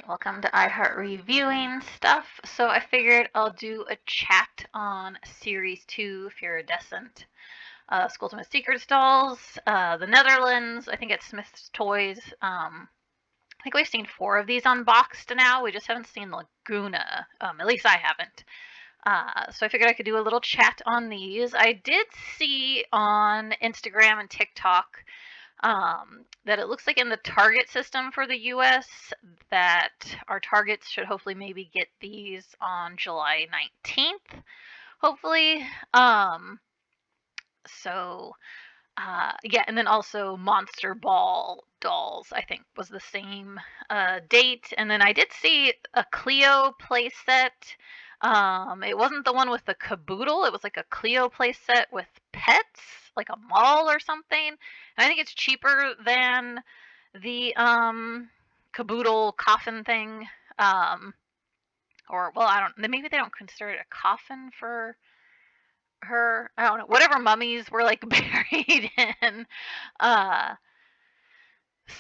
Welcome to iHeart Reviewing Stuff. So I figured I'll do a chat on Series 2 Fearidescent. Skulltimate Secrets dolls, the Netherlands, I think it's Smith's Toys. I think we've seen 4 of these unboxed now. We just haven't seen Laguna. At least I haven't. So I figured I could do a little chat on these. I did see on Instagram and TikTok that it looks like in the Target system for the US that our Targets should hopefully maybe get these on July 19th, hopefully. So yeah, and then also Monster Ball dolls, I think, was the same date. And then I did see a Cleo playset. It wasn't the one with the caboodle. It was like a Cleo playset with pets, like a mall or something. And I think it's cheaper than the caboodle coffin thing. Or well, I don't. Maybe they don't consider it a coffin for her. I don't know. Whatever mummies were like buried in. Uh,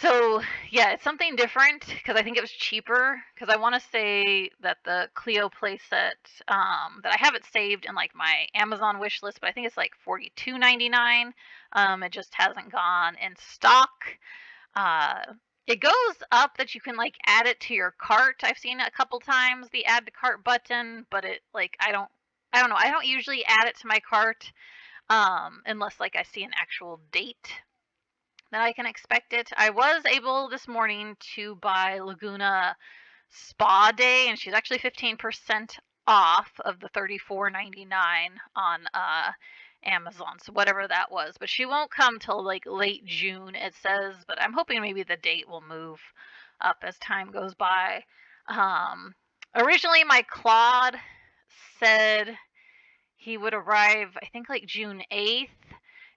so yeah, it's something different because I think it was cheaper. Because I want to say that the Cleo playset that I have it saved in like my Amazon wish list, but I think it's like $42.99. It just hasn't gone in stock. Uh, it goes up that you can like add it to your cart. I've seen it a couple times, the add to cart button, but it like I don't know. I don't usually add it to my cart unless like I see an actual date that I can expect it. I was able this morning to buy Laguna Spa Day, and she's actually 15% off of the $34.99 on Amazon. So whatever that was, but she won't come till like late June, it says. But I'm hoping maybe the date will move up as time goes by. Um, Originally, my Claude said he would arrive, I think, like June 8th.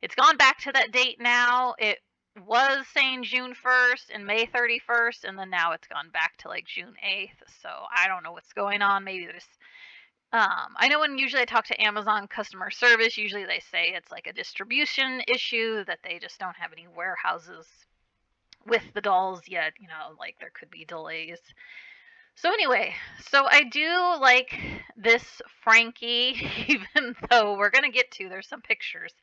It's gone back to that date now. It was saying June 1st and May 31st, and then now it's gone back to like June 8th. So I don't know what's going on. Maybe there's I know when usually I talk to Amazon customer service, usually they say it's like a distribution issue, that they just don't have any warehouses with the dolls yet, like there could be delays. So anyway, so I do like this Frankie, even though we're gonna get to there's some pictures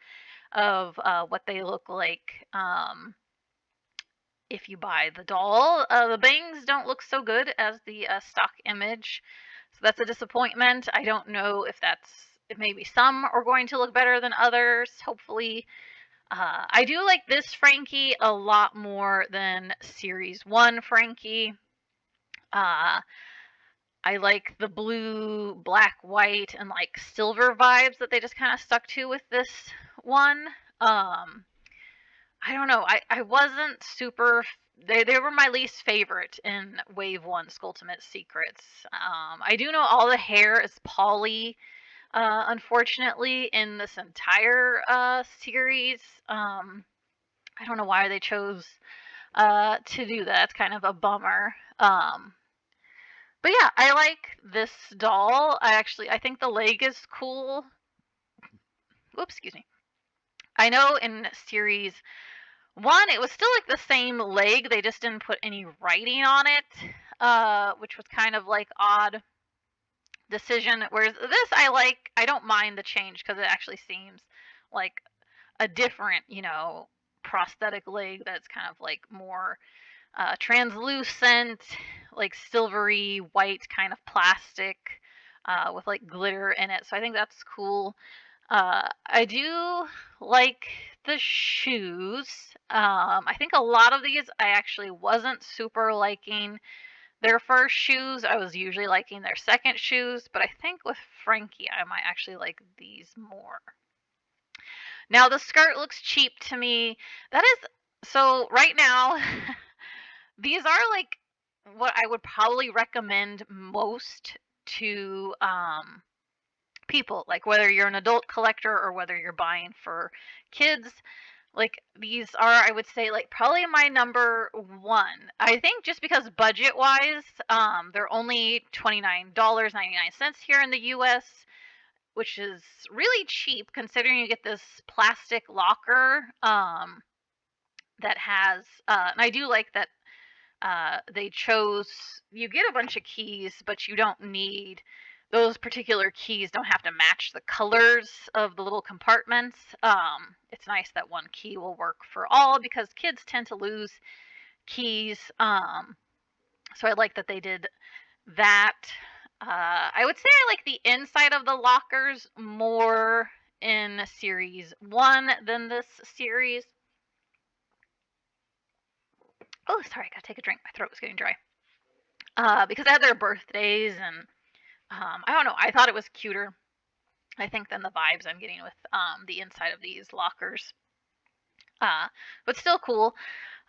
of what they look like if you buy the doll. The bangs don't look so good as the stock image, so that's a disappointment. I don't know if maybe some are going to look better than others. Hopefully, I do like this Frankie a lot more than Series 1 Frankie. I like the blue, black, white, and like silver vibes that they just kind of stuck to with this one. I don't know. I wasn't super. They were my least favorite in Wave 1 Skulltimate Secrets. I do know all the hair is poly, unfortunately, in this entire series. I don't know why they chose to do that. It's kind of a bummer. But yeah, I like this doll. I think the leg is cool. Whoops, excuse me. I know in series 1 it was still like the same leg, they just didn't put any writing on it, which was kind of like odd decision. Whereas this I don't mind the change because it actually seems like a different, prosthetic leg that's kind of like more translucent, like silvery white kind of plastic with like glitter in it. So I think that's cool. I do like the shoes. I think a lot of these I actually wasn't super liking their first shoes. I was usually liking their second shoes, but I think with Frankie I might actually like these more. Now the skirt looks cheap to me. That is so right now these are like what I would probably recommend most to people, like whether you're an adult collector or whether you're buying for kids. Like these are, I would say, like probably my number one. I think just because budget wise, they're only $29.99 here in the US, which is really cheap considering you get this plastic locker that has and I do like that they chose, you get a bunch of keys, but you don't need those particular keys don't have to match the colors of the little compartments. It's nice that one key will work for all because kids tend to lose keys. So I like that they did that. I would say I like the inside of the lockers more in series one than this series. Oh, sorry, I gotta take a drink. My throat was getting dry. Because I had their birthdays, and I don't know. I thought it was cuter, I think, than the vibes I'm getting with the inside of these lockers. But still cool.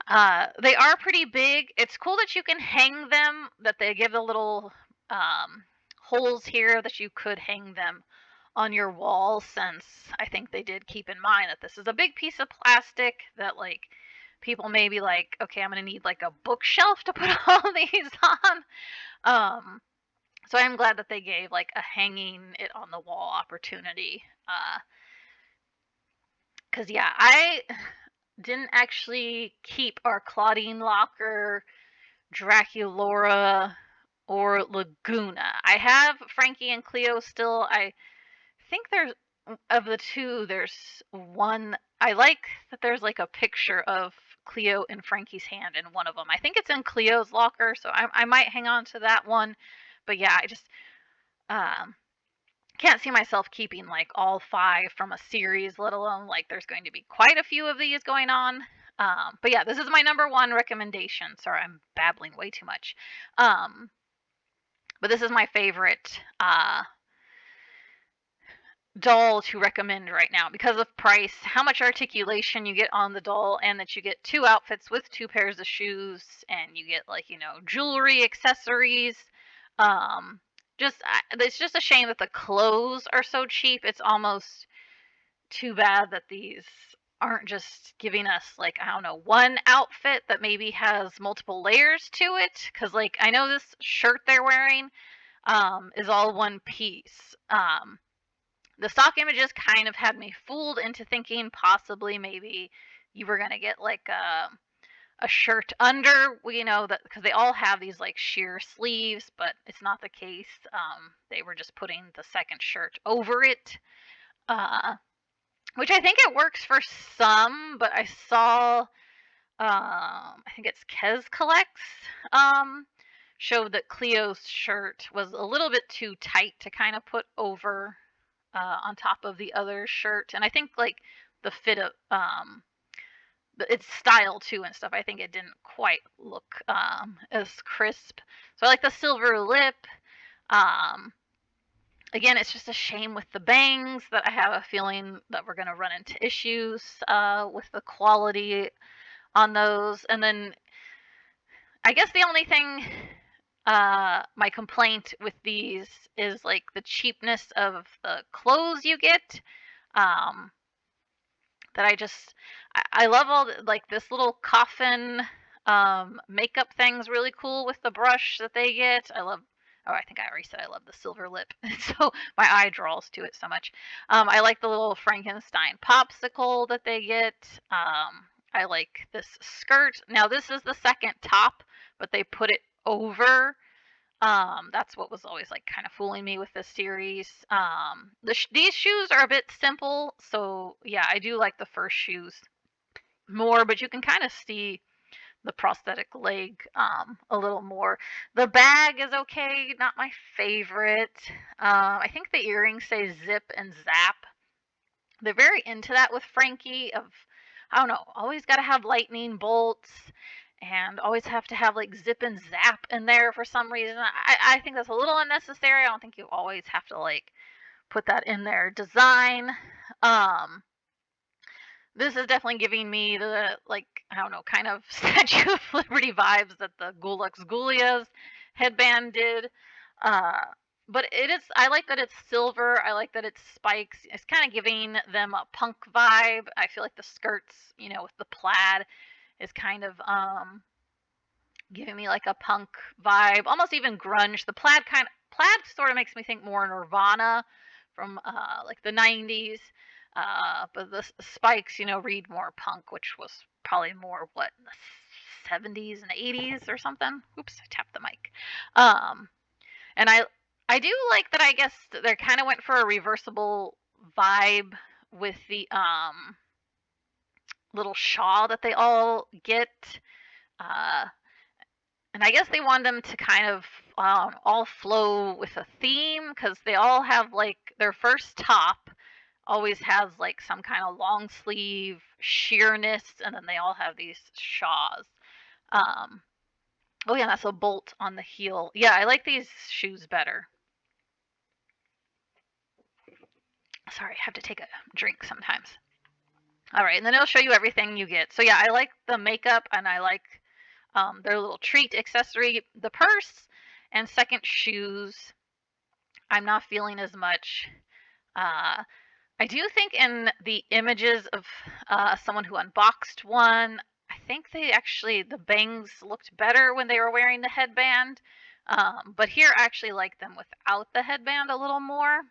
They are pretty big. It's cool that you can hang them, that they give the little holes here that you could hang them on your wall, since I think they did keep in mind that this is a big piece of plastic that, like, people may be like, okay, I'm going to need like a bookshelf to put all these on. So I'm glad that they gave like a hanging it on the wall opportunity. Because yeah, I didn't actually keep our Claudine locker, Draculaura, or Laguna. I have Frankie and Cleo still. I think there's, of the two, there's one I like that there's like a picture of Cleo in Frankie's hand in one of them. I think it's in Cleo's locker, so I might hang on to that one. But yeah, I just um, can't see myself keeping like all five from a series, let alone like there's going to be quite a few of these going on. But yeah, this is my number one recommendation. Sorry, I'm babbling way too much. But this is my favorite doll to recommend right now because of price, how much articulation you get on the doll, and that you get two outfits with two pairs of shoes, and you get like, jewelry, accessories. Just it's just a shame that the clothes are so cheap. It's almost too bad that these aren't just giving us, like, I don't know, one outfit that maybe has multiple layers to it, because like I know this shirt they're wearing is all one piece. The stock images kind of had me fooled into thinking possibly maybe you were going to get like a shirt under, that, because they all have these like sheer sleeves, but it's not the case. They were just putting the second shirt over it, which I think it works for some, but I saw, I think it's Kez Collects, showed that Cleo's shirt was a little bit too tight to kind of put over on top of the other shirt, and I think like the fit of its style too and stuff, I think it didn't quite look as crisp. So I like the silver lip. Again, it's just a shame with the bangs that I have a feeling that we're going to run into issues with the quality on those. And then I guess the only thing, my complaint with these is like the cheapness of the clothes you get. That I love all like this little coffin makeup thing's really cool with the brush that they get. I think I already said I love the silver lip, so my eye draws to it so much. I like the little Frankenstein popsicle that they get. I like this skirt. Now this is the second top, but they put it over. That's what was always like kind of fooling me with this series. These shoes are a bit simple, so yeah, I do like the first shoes more, but you can kind of see the prosthetic leg a little more. The bag is okay, not my favorite. I think the earrings say zip and zap. They're very into that with Frankie of, I don't know, always got to have lightning bolts and always have to have like zip and zap in there for some reason. I think that's a little unnecessary. I don't think you always have to like put that in their design. This is definitely giving me the, like, I don't know, kind of Statue of Liberty vibes that the Gulux Gulia's headband did. Uh, but I like that it's silver. I like that it's spikes. It's kind of giving them a punk vibe. I feel like the skirts, with the plaid is kind of giving me like a punk vibe, almost even grunge. The plaid sort of makes me think more Nirvana from like the 90s. But the spikes, read more punk, which was probably more what, the 70s and 80s or something. Oops, I tapped the mic. Um, and I do like that. I guess they kind of went for a reversible vibe with the little shawl that they all get. Uh, and I guess they wanted them to kind of all flow with a theme because they all have like their first top always has like some kind of long sleeve sheerness, and then they all have these shaws. Um, oh yeah, that's a bolt on the heel. Yeah, I like these shoes better. Sorry, I have to take a drink sometimes. All right, and then it'll show you everything you get. So yeah, I like the makeup, and I like their little treat accessory, the purse, and second shoes. I'm not feeling as much. Uh, I do think in the images of someone who unboxed one, I think the bangs looked better when they were wearing the headband. But here I actually like them without the headband a little more.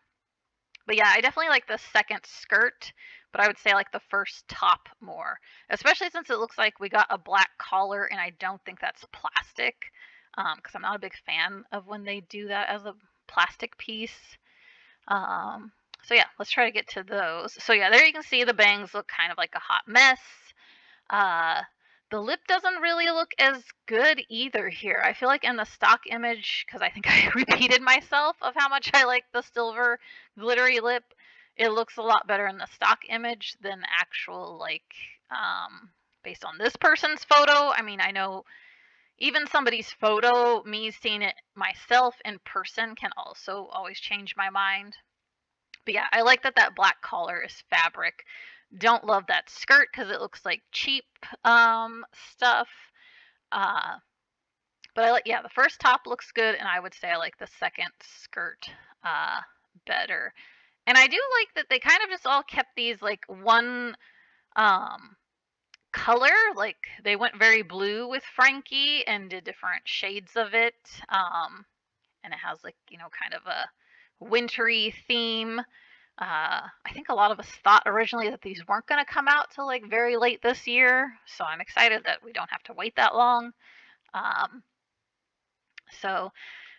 But yeah, I definitely like the second skirt, but I would say I like the first top more, especially since it looks like we got a black collar, and I don't think that's plastic, because I'm not a big fan of when they do that as a plastic piece. Um, so yeah, let's try to get to those. So yeah, there you can see the bangs look kind of like a hot mess. Uh, the lip doesn't really look as good either here. I feel like in the stock image, because I think I repeated myself of how much I like the silver glittery lip, it looks a lot better in the stock image than actual based on this person's photo. I mean, I know even somebody's photo, me seeing it myself in person can also always change my mind. But yeah, I like that that black collar is fabric. Don't love that skirt because it looks like cheap stuff. Uh, but I like, yeah, the first top looks good, and I would say I like the second skirt uh, better. And I do like that they kind of just all kept these like one um, color. Like they went very blue with Frankie and did different shades of it. And it has like, kind of a wintry theme. I think a lot of us thought originally that these weren't going to come out till like very late this year, so I'm excited that we don't have to wait that long. Um, so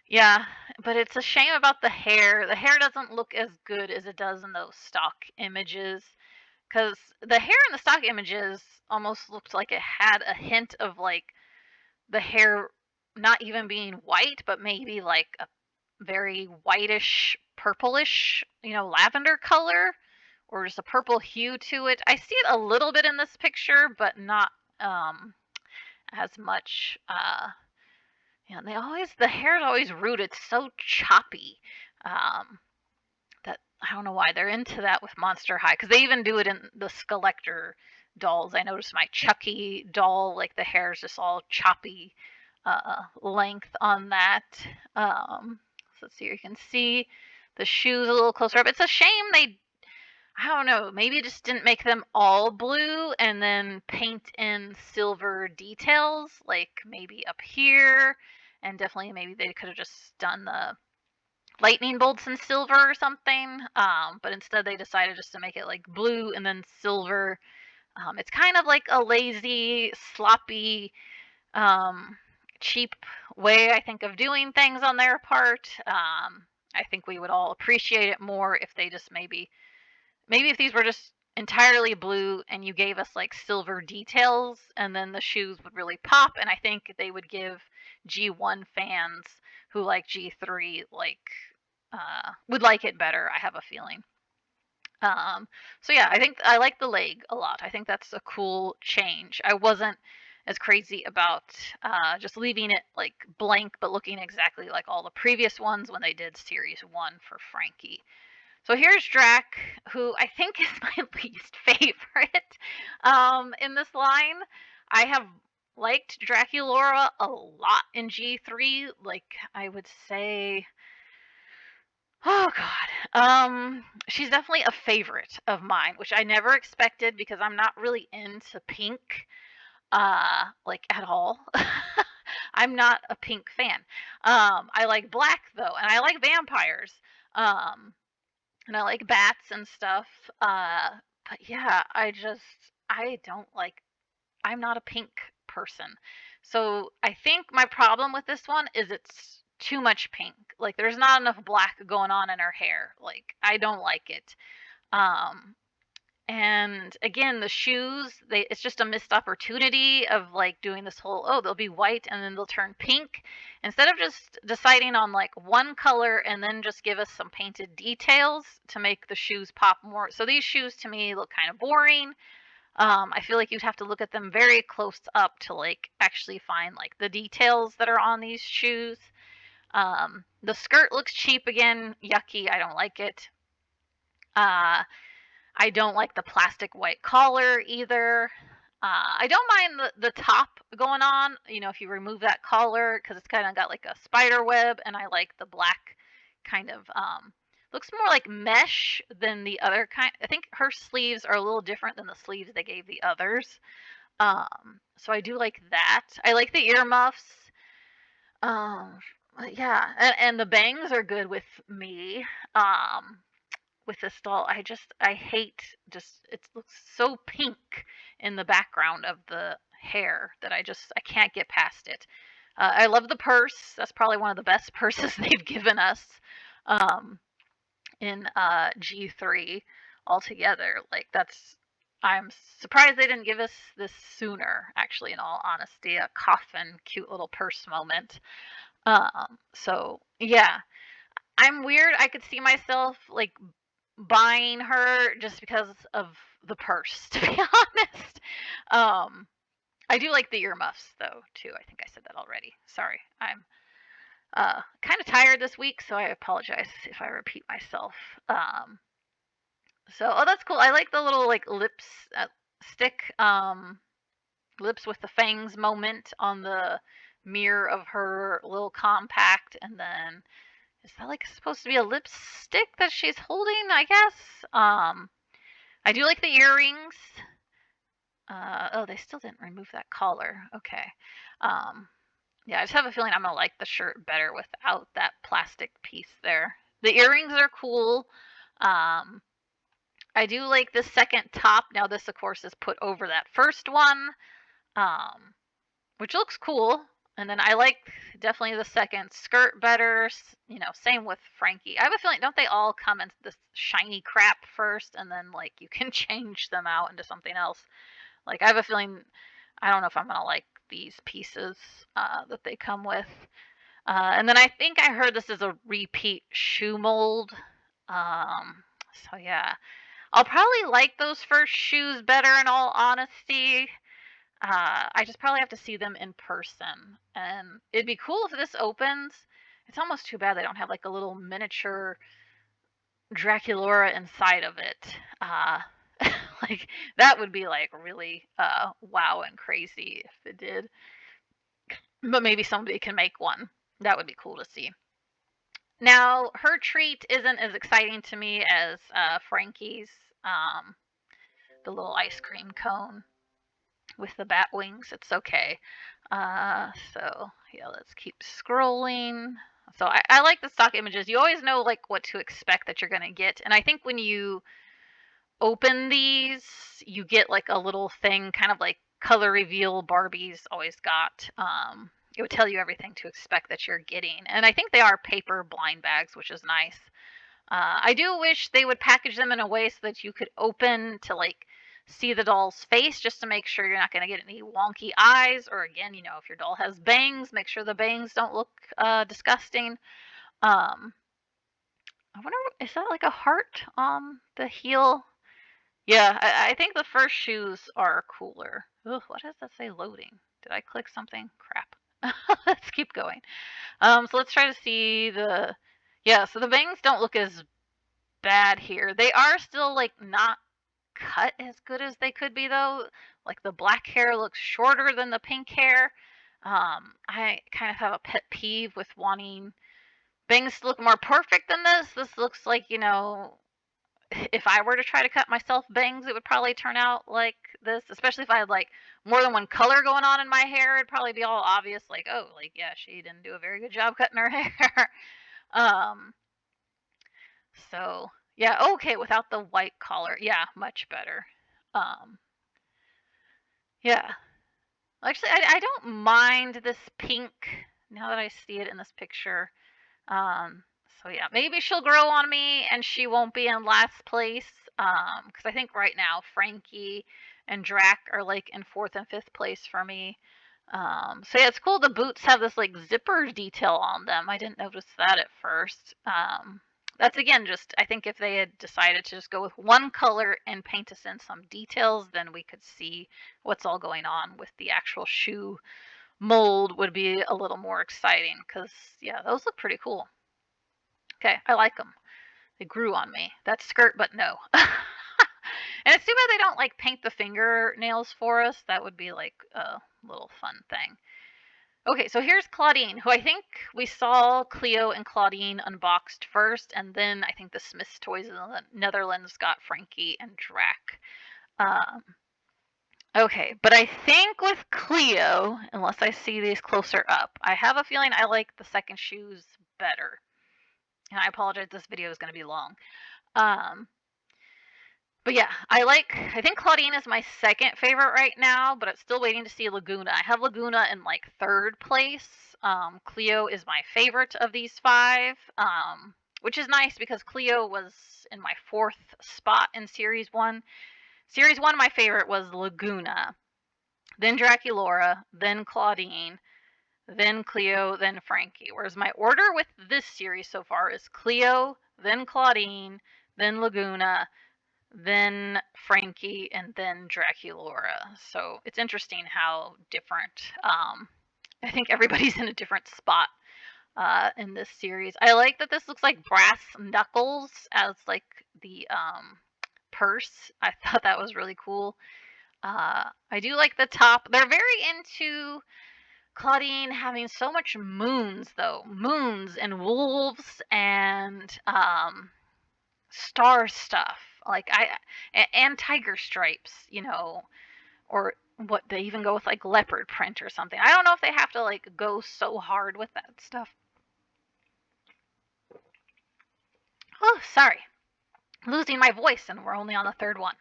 yeah, but it's a shame about the hair. The hair doesn't look as good as it does in those stock images, because the hair in the stock images almost looked like it had a hint of like the hair not even being white, but maybe like a very whitish, purplish, lavender color, or just a purple hue to it. I see it a little bit in this picture, but not as much. Yeah, and the hair is always rooted so choppy. That I don't know why they're into that with Monster High, because they even do it in the Skeletor dolls. I noticed my Chucky doll, like the hair is just all choppy length on that. So let's see, you can see the shoes a little closer up. It's a shame I don't know, maybe just didn't make them all blue and then paint in silver details, like maybe up here, and definitely maybe they could have just done the lightning bolts in silver or something. But instead they decided just to make it like blue and then silver. It's kind of like a lazy, sloppy, um, cheap way, I think, of doing things on their part. I think we would all appreciate it more if they just maybe if these were just entirely blue and you gave us like silver details, and then the shoes would really pop, and I think they would give G1 fans who like G3 would like it better, I have a feeling. So yeah, I think I like the leg a lot. I think that's a cool change. I wasn't as crazy about just leaving it like blank but looking exactly like all the previous ones when they did series 1 for Frankie. So here's Drac, who I think is my least favorite in this line. I have liked Draculaura a lot in G3. Like, I would say, oh God, she's definitely a favorite of mine, which I never expected because I'm not really into pink, like at all. I'm not a pink fan. I like black though, and I like vampires. Um, and I like bats and stuff. But yeah, I don't like. I'm not a pink person. So I think my problem with this one is it's too much pink. Like there's not enough black going on in her hair. Like I don't like it. Um and again, the shoes, it's just a missed opportunity of like doing this whole, oh, they'll be white and then they'll turn pink. Instead of just deciding on like one color and then just give us some painted details to make the shoes pop more. So these shoes to me look kind of boring. I feel like you'd have to look at them very close up to like actually find like the details that are on these shoes. The skirt looks cheap again, yucky. I don't like it. Uh, I don't like the plastic white collar either. I don't mind the top going on, if you remove that collar, because it's kind of got like a spider web, and I like the black kind of, looks more like mesh than the other kind. I think her sleeves are a little different than the sleeves they gave the others. So I do like that. I like the earmuffs. Um, yeah, and the bangs are good with me. Um, with this doll. I hate, just it looks so pink in the background of the hair that I can't get past it. I love the purse. That's probably one of the best purses they've given us um, in G3 altogether. Like that's I'm surprised they didn't give us this sooner. Actually, in all honesty, a coffin, cute little purse moment. So yeah, I'm weird. I could see myself like buying her just because of the purse, to be honest. Um, I do like the earmuffs though too. I think I said that already. Sorry. I'm kind of tired this week, so I apologize if I repeat myself. Um, oh, that's cool. I like the little like lips stick lips with the fangs moment on the mirror of her little compact, and then is that like supposed to be a lipstick that she's holding, I guess? I do like the earrings. Oh, they still didn't remove that collar. Okay. Um, yeah, I just have a feeling I'm gonna like the shirt better without that plastic piece there. The earrings are cool. Um, I do like the second top. Now this, of course, is put over that first one, um, which looks cool. And then I like definitely the second skirt better. Same with Frankie. I have a feeling, don't they all come in this shiny crap first, and then like you can change them out into something else? Like I have a feeling, I don't know if I'm gonna like these pieces that they come with. And then I think I heard this is a repeat shoe mold. Um, so yeah, I'll probably like those first shoes better in all honesty. I just probably have to see them in person. And it'd be cool if this opens. It's almost too bad they don't have like a little miniature Draculaura inside of it. Like that would be like really wow and crazy if it did. But maybe somebody can make one. That would be cool to see. Now, her treat isn't as exciting to me as Frankie's, um, the little ice cream cone with the bat wings. It's okay. Yeah, let's keep scrolling. So I like the stock images. You always know like what to expect that you're gonna get, and I think when you open these, you get like a little thing, kind of like color reveal Barbie's always got. It would tell you everything to expect that you're getting, and I think they are paper blind bags, which is nice. I do wish they would package them in a way so that you could open to like see the doll's face, just to make sure you're not going to get any wonky eyes. Or again, if your doll has bangs, make sure the bangs don't look disgusting. Um, I wonder, is that like a heart on the heel? Yeah, I think the first shoes are cooler. Ugh, what does that say? Loading. Did I click something? Crap. Let's keep going. So let's try to see the. Yeah, so the bangs don't look as bad here. They are still like not cut as good as they could be though. Like the black hair looks shorter than the pink hair. I kind of have a pet peeve with wanting bangs to look more perfect than this. This looks like, if I were to try to cut myself bangs, it would probably turn out like this, especially if I had like more than one color going on in my hair. It'd probably be all obvious, like, oh, like, yeah, she didn't do a very good job cutting her hair. um, so yeah, okay, without the white collar, yeah, much better. Um, yeah. Actually, I don't mind this pink now that I see it in this picture. Um, so yeah, maybe she'll grow on me and she won't be in last place. Because I think right now Frankie and Drac are like in fourth and fifth place for me. So yeah, it's cool. The boots have this like zipper detail on them. I didn't notice that at first. That's again just I think if they had decided to just go with one color and paint us in some details, then we could see what's all going on with the actual shoe mold would be a little more exciting because yeah, those look pretty cool. Okay, I like them. They grew on me. That skirt, but no. And it's too bad they don't like paint the fingernails for us. That would be like a little fun thing. Okay, so here's Claudine, who I think we saw Cleo and Claudine unboxed first, and then I think the Smiths Toys in the Netherlands got Frankie and Drac. Um, okay, but I think with Cleo, unless I see these closer up, I have a feeling I like the second shoes better. And I apologize, this video is going to be long. But yeah, I think Claudine is my second favorite right now, but I'm still waiting to see Laguna. I have Laguna in like third place. Cleo is my favorite of these five, which is nice because Cleo was in my fourth spot in Series 1. Series 1, my favorite was Laguna, then Draculaura, then Claudine, then Cleo, then Frankie. Whereas my order with this series so far is Cleo, then Claudine, then Laguna, then Frankie, and then Draculaura. So it's interesting how different. I think everybody's in a different spot in this series. I like that this looks like brass knuckles as like the purse. I thought that was really cool. I do like the top. They're very into Claudine having so much moons, though. Moons and wolves and star stuff. Like and tiger stripes, or what they even go with like leopard print or something. I don't know if they have to like go so hard with that stuff. Oh, sorry. Losing my voice and we're only on the third one.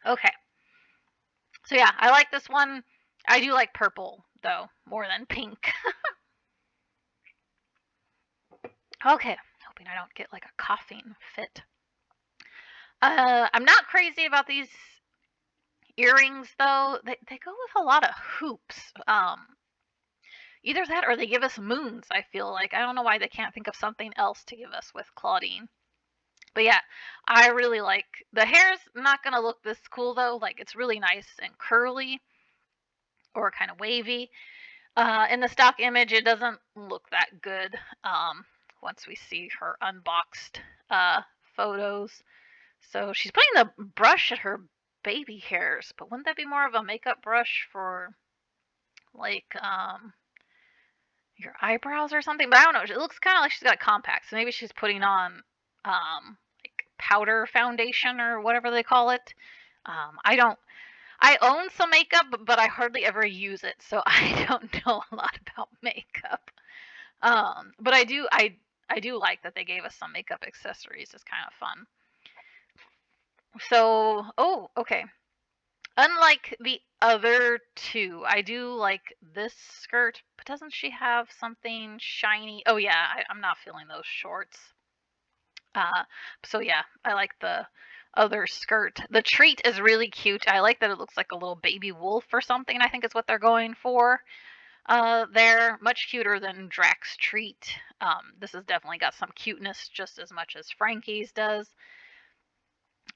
Okay. So yeah, I like this one. I do like purple though, more than pink. Okay. Hoping I don't get like a coughing fit. I'm not crazy about these earrings though. They go with a lot of hoops. Either that or they give us moons, I feel like. I don't know why they can't think of something else to give us with Claudine. But yeah, I really like the hair's not gonna look this cool though. Like it's really nice and curly or kind of wavy. In the stock image, it doesn't look that good. Once we see her unboxed photos, so she's putting the brush at her baby hairs, but wouldn't that be more of a makeup brush for like your eyebrows or something? But I don't know. It looks kind of like she's got contacts. So maybe she's putting on like powder foundation or whatever they call it. I don't. I own some makeup, but I hardly ever use it, so I don't know a lot about makeup. But I do like that they gave us some makeup accessories. It's kind of fun. So, oh, okay. Unlike the other two, I do like this skirt, but doesn't she have something shiny? Oh yeah, I'm not feeling those shorts. Uh, so yeah, I like the other skirt. The treat is really cute. I like that it looks like a little baby wolf or something. I think is what they're going for. They're much cuter than Drax's treat. This has definitely got some cuteness just as much as Frankie's does.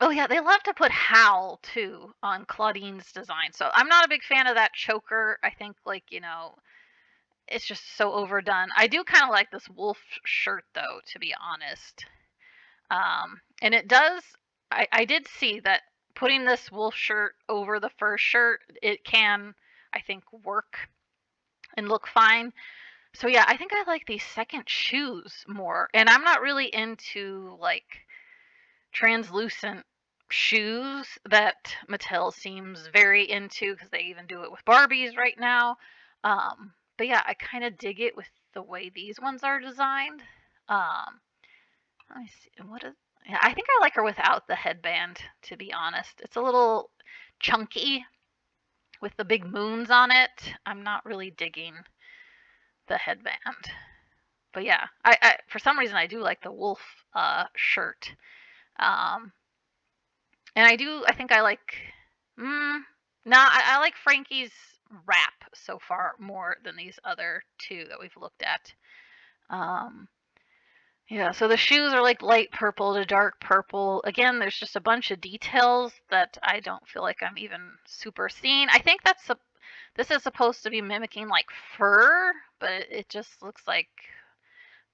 Oh yeah, they love to put Howl too on Claudine's design. So I'm not a big fan of that choker. I think like, it's just so overdone. I do kind of like this wolf shirt though, to be honest. And it does I did see that putting this wolf shirt over the first shirt, it can I think work and look fine. So yeah, I think I like these second shoes more. And I'm not really into like translucent shoes that Mattel seems very into because they even do it with Barbies right now. But yeah, I kind of dig it with the way these ones are designed. Um, Let me see. What is? Yeah, I think I like her without the headband. To be honest, it's a little chunky with the big moons on it, I'm not really digging the headband. But yeah, I for some reason I do like the wolf shirt. Um, and I think I like, I like Frankie's wrap so far more than these other two that we've looked at. Um, yeah, so the shoes are like light purple to dark purple. Again, there's just a bunch of details that I don't feel like I'm even super seeing. I think this is supposed to be mimicking like fur, but it just looks like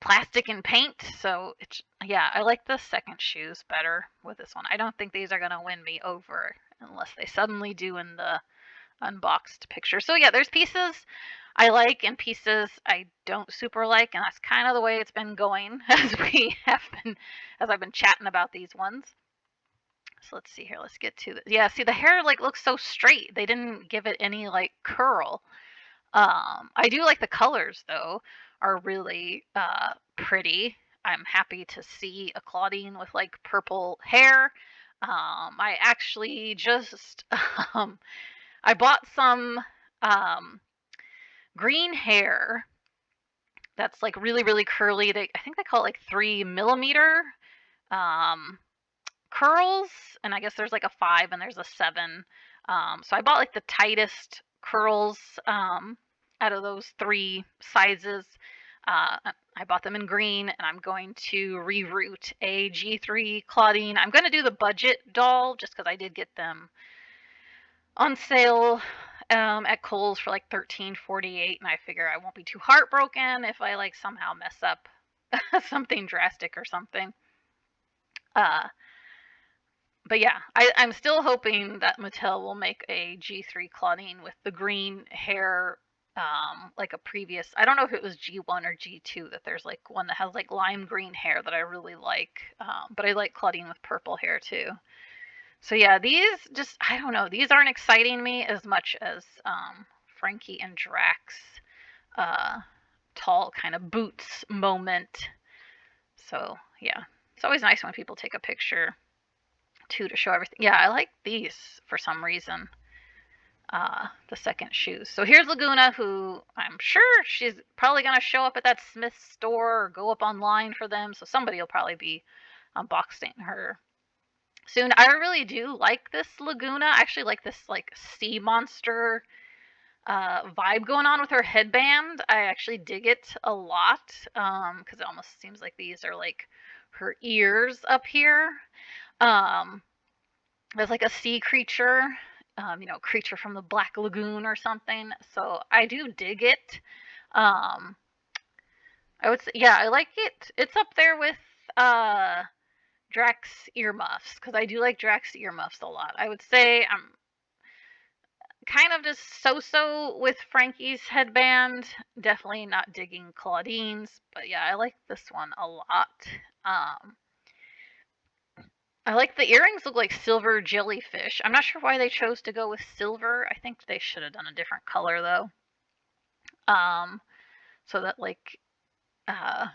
plastic and paint. So it's, yeah, I like the second shoes better with this one. I don't think these are gonna win me over unless they suddenly do in the unboxed picture. So yeah, there's pieces I like and pieces I don't super like, and that's kind of the way it's been going as I've been chatting about these ones. So let's see here. Let's get to the, yeah. See, the hair like looks so straight. They didn't give it any like curl. I do like the colors though, are really pretty. I'm happy to see a Claudine with like purple hair. I actually just um, I bought some um, green hair that's like really curly. I think they call it like 3 millimeter um, curls, and I guess there's like a 5 and there's a 7. So I bought like the tightest curls out of those 3 sizes. I bought them in green, and I'm going to reroute a G3 Claudine. I'm going to do the budget doll just because I did get them on sale at Kohl's for like $13.48, and I figure I won't be too heartbroken if I like somehow mess up something drastic or something. Uh, but yeah, I'm still hoping that Mattel will make a G3 Claudine with the green hair, like a previous. I don't know if it was G1 or G2 that there's like one that has like lime green hair that I really like. But I like Claudine with purple hair too. So yeah, these just, I don't know, these aren't exciting me as much as Frankie and Drax uh, tall kind of boots moment. So yeah, it's always nice when people take a picture too to show everything. Yeah, I like these for some reason. The second shoes. So here's Laguna, who I'm sure she's probably gonna show up at that Smith store or go up online for them. So somebody will probably be unboxing her soon. I really do like this Laguna. I actually like this like sea monster vibe going on with her headband. I actually dig it a lot because it almost seems like these are like her ears up here. Um, there's like a sea creature, creature from the Black Lagoon or something. So I do dig it. Um, I would say, yeah, I like it. It's up there with Drax earmuffs because I do like Drax earmuffs a lot. I would say I'm kind of just so with Frankie's headband. Definitely not digging Claudine's, but yeah, I like this one a lot. Um, I like the earrings look like silver jellyfish. I'm not sure why they chose to go with silver. I think they should have done a different color though. So that like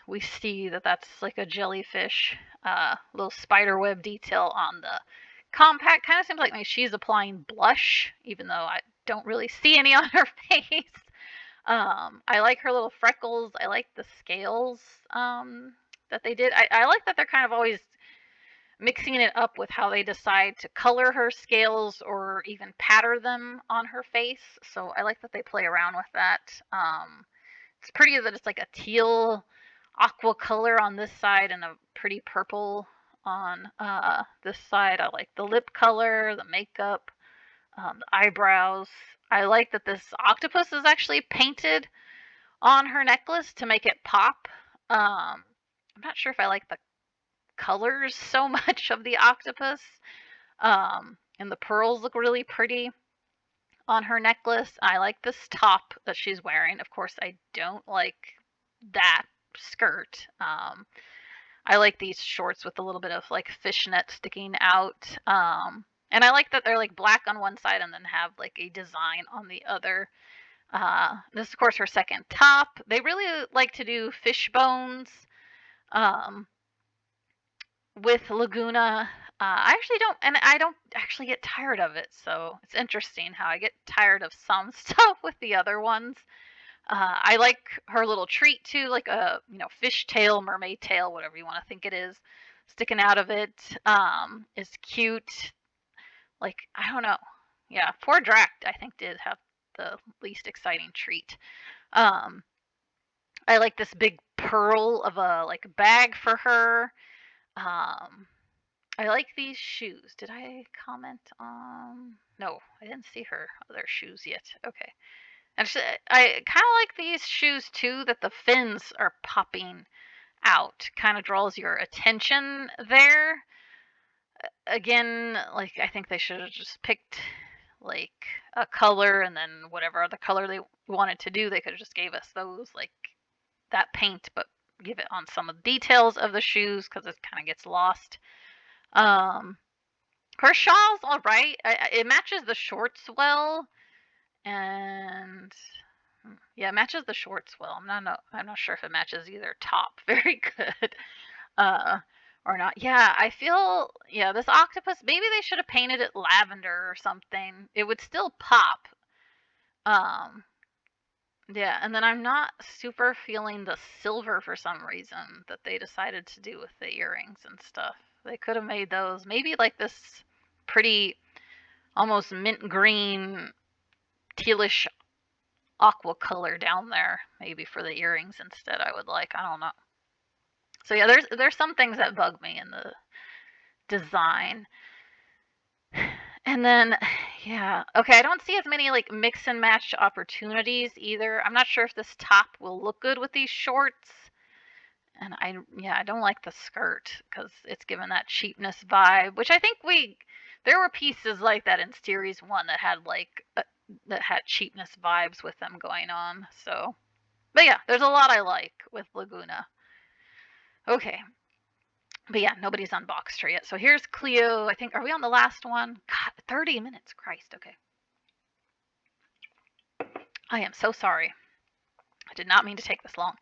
we see that that's like a jellyfish, little spider web detail on the compact. Kind of seems like maybe she's applying blush, even though I don't really see any on her face. I like her little freckles. I like the scales that they did. I like that they're kind of always mixing it up with how they decide to color her scales or even pattern them on her face. So I like that they play around with that. It's pretty that it's like a teal aqua color on this side and a pretty purple on this side. I like the lip color, the makeup, the eyebrows. I like that this octopus is actually painted on her necklace to make it pop. I'm not sure if I like the colors so much of the octopus. And the pearls look really pretty on her necklace. I like this top that she's wearing. Of course, I don't like that skirt. I like these shorts with a little bit of like fishnet sticking out. And I like that they're like black on one side and then have like a design on the other. This is, of course, her second top. They really like to do fish bones with Laguna. I actually don't, and I don't actually get tired of it. So it's interesting how I get tired of some stuff with the other ones. I like her little treat too, like a fish tail, mermaid tail, whatever you want to think it is, sticking out of it. Is cute. Like I don't know. Yeah, poor Dract I think did have the least exciting treat. Um, I like this big pearl of a like bag for her. Um, I like these shoes. Did I comment on? No, I didn't see her other shoes yet. Okay. Actually, I kind of like these shoes too, that the fins are popping out. Kind of draws your attention there. Again, like I think they should have just picked like a color and then whatever other color they wanted to do, they could have just gave us those like that paint, but give it on some of the details of the shoes because it kind of gets lost. Um, Her shawl's all right. It matches the shorts well, and yeah, it matches the shorts well. I'm not sure if it matches either top very good, uh, or not. Yeah, I feel yeah this octopus. Maybe they should have painted it lavender or something. It would still pop. Um, yeah, and then I'm not super feeling the silver for some reason that they decided to do with the earrings and stuff. They could have made those maybe like this pretty almost mint green tealish aqua color down there maybe for the earrings instead. I would like, I don't know. So yeah, there's some things that bug me in the design. And then yeah, okay, I don't see as many like mix and match opportunities either. I'm not sure if this top will look good with these shorts. And I don't like the skirt because it's given that cheapness vibe, which I think there were pieces like that in series one that had that had cheapness vibes with them going on. So, but yeah, there's a lot I like with Laguna. Okay, but yeah, nobody's unboxed her yet. So here's Cleo. I think are we on the last one? God, 30 minutes. Christ. Okay. I am so sorry. I did not mean to take this long.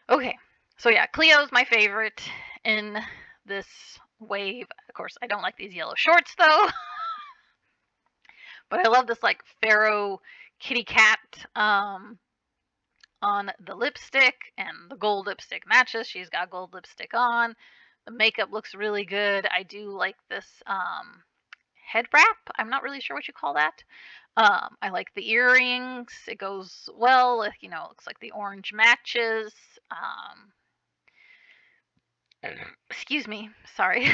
Okay. So yeah, Cleo's my favorite in this wave. Of course, I don't like these yellow shorts though. But I love this like pharaoh kitty cat on the lipstick, and the gold lipstick matches. She's got gold lipstick on. The makeup looks really good. I do like this head wrap. I'm not really sure what you call that. I like the earrings. It goes well with, it looks like the orange matches. Excuse me. Sorry.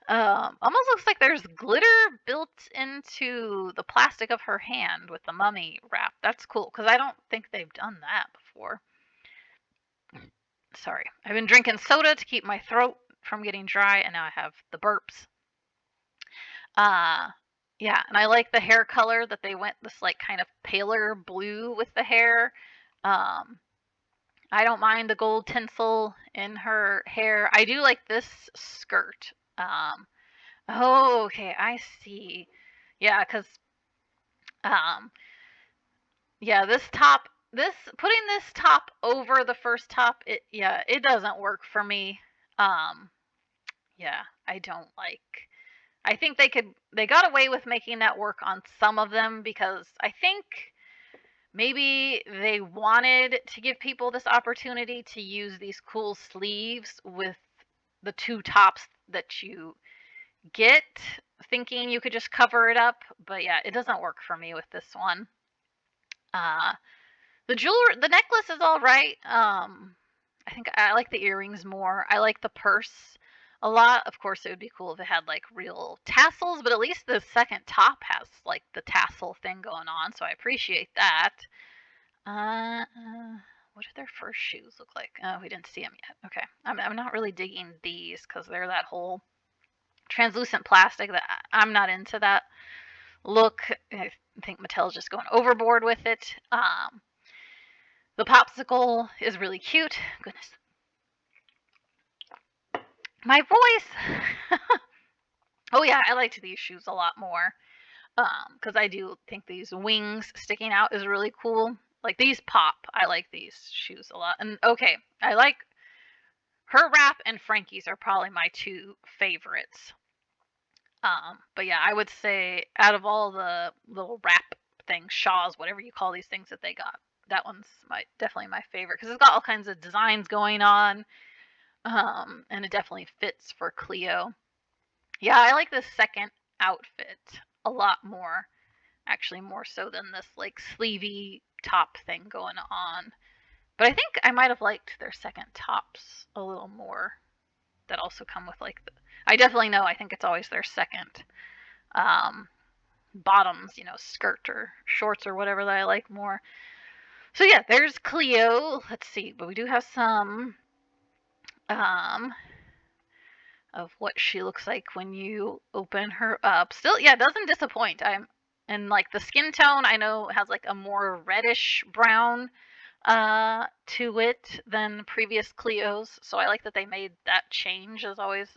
Almost looks like there's glitter built into the plastic of her hand with the mummy wrap. That's cool because I don't think they've done that before. Sorry. I've been drinking soda to keep my throat from getting dry, and now I have the burps. Yeah, and I like the hair color that they went this like kind of paler blue with the hair. Um, I don't mind the gold tinsel in her hair. I do like this skirt. Oh, okay, I see. Yeah, because um, yeah, this putting this top over the first top, it doesn't work for me. Um, yeah, I don't like. I think they got away with making that work on some of them because I think maybe they wanted to give people this opportunity to use these cool sleeves with the two tops that you get, thinking you could just cover it up. But yeah, it doesn't work for me with this one. Uh, the necklace is all right. I think I like the earrings more. I like the purse a lot. Of course, it would be cool if it had like real tassels, but at least the second top has like the tassel thing going on, so I appreciate that. Uh, what do their first shoes look like? Oh, we didn't see them yet. Okay, I'm not really digging these because they're that whole translucent plastic that I'm not into that look. I think Mattel's just going overboard with it. The popsicle is really cute. Goodness. My voice. Oh yeah, I liked these shoes a lot more. Because I do think these wings sticking out is really cool. Like these pop. I like these shoes a lot. And okay, I like Her wrap and Frankie's are probably my two favorites. But yeah, I would say out of all the little wrap things, Shaws, whatever you call these things that they got, that one's definitely my favorite because it's got all kinds of designs going on. And it definitely fits for Cleo. Yeah, I like this second outfit a lot more, actually more so than this like sleevey top thing going on. But I think I might have liked their second tops a little more. That also come with like I definitely know. I think it's always their second um, bottoms, skirt or shorts or whatever that I like more. So yeah, there's Cleo. Let's see, but we do have some um, of what she looks like when you open her up. Still, yeah, doesn't disappoint. And like the skin tone, I know has like a more reddish brown to it than previous Cleos. So I like that they made that change. Is always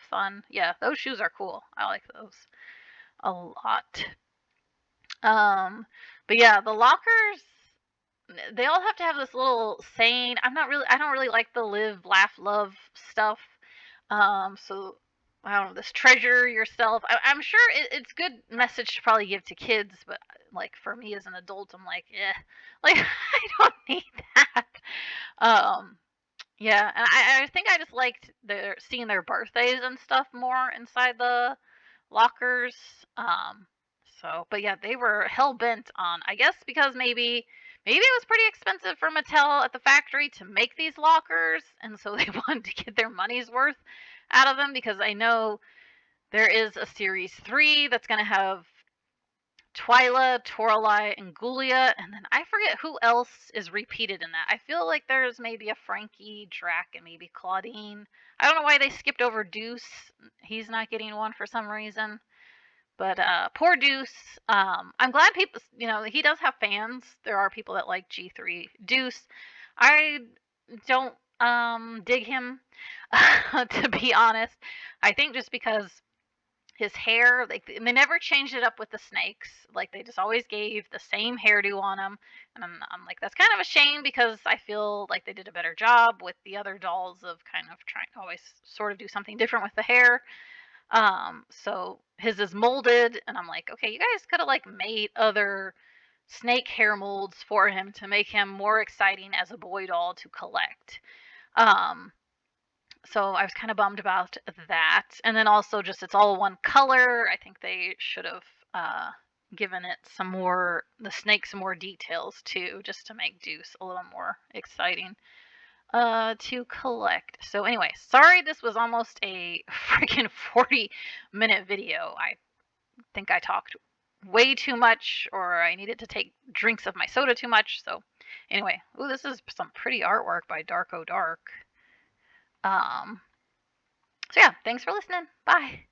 fun. Yeah, those shoes are cool. I like those a lot. Um, but yeah, the lockers, they all have to have this little saying. I don't really like the live, laugh, love stuff. So I don't know, this treasure yourself. I'm sure it's good message to probably give to kids, but like for me as an adult, I'm like, yeah, like I don't need that. Um, yeah, and I think I just liked seeing their birthdays and stuff more inside the lockers. Um, but yeah, they were hell bent on. I guess because maybe it was pretty expensive for Mattel at the factory to make these lockers, and so they wanted to get their money's worth out of them. Because I know there is a series 3 that's gonna have Twyla, Toralei, and Gulia, and then I forget who else is repeated in that. I feel like there's maybe a Frankie, Drac, and maybe Claudine. I don't know why they skipped over Deuce. He's not getting one for some reason. But poor Deuce. I'm glad people, he does have fans. There are people that like G3 Deuce. I don't dig him, to be honest. I think just because his hair, like they never changed it up with the snakes. Like they just always gave the same hairdo on him, and I'm like that's kind of a shame because I feel like they did a better job with the other dolls of kind of trying to always sort of do something different with the hair. So his is molded, and I'm like, okay, you guys could have like made other snake hair molds for him to make him more exciting as a boy doll to collect. Um, so I was kind of bummed about that. And then also just it's all one color. I think they should have given it the snake some more details too, just to make Deuce a little more exciting to collect. So anyway, sorry this was almost a freaking 40-minute video. I think I talked way too much, or I needed to take drinks of my soda too much. So anyway, ooh, this is some pretty artwork by Darko Dark. Um, so yeah, thanks for listening. Bye.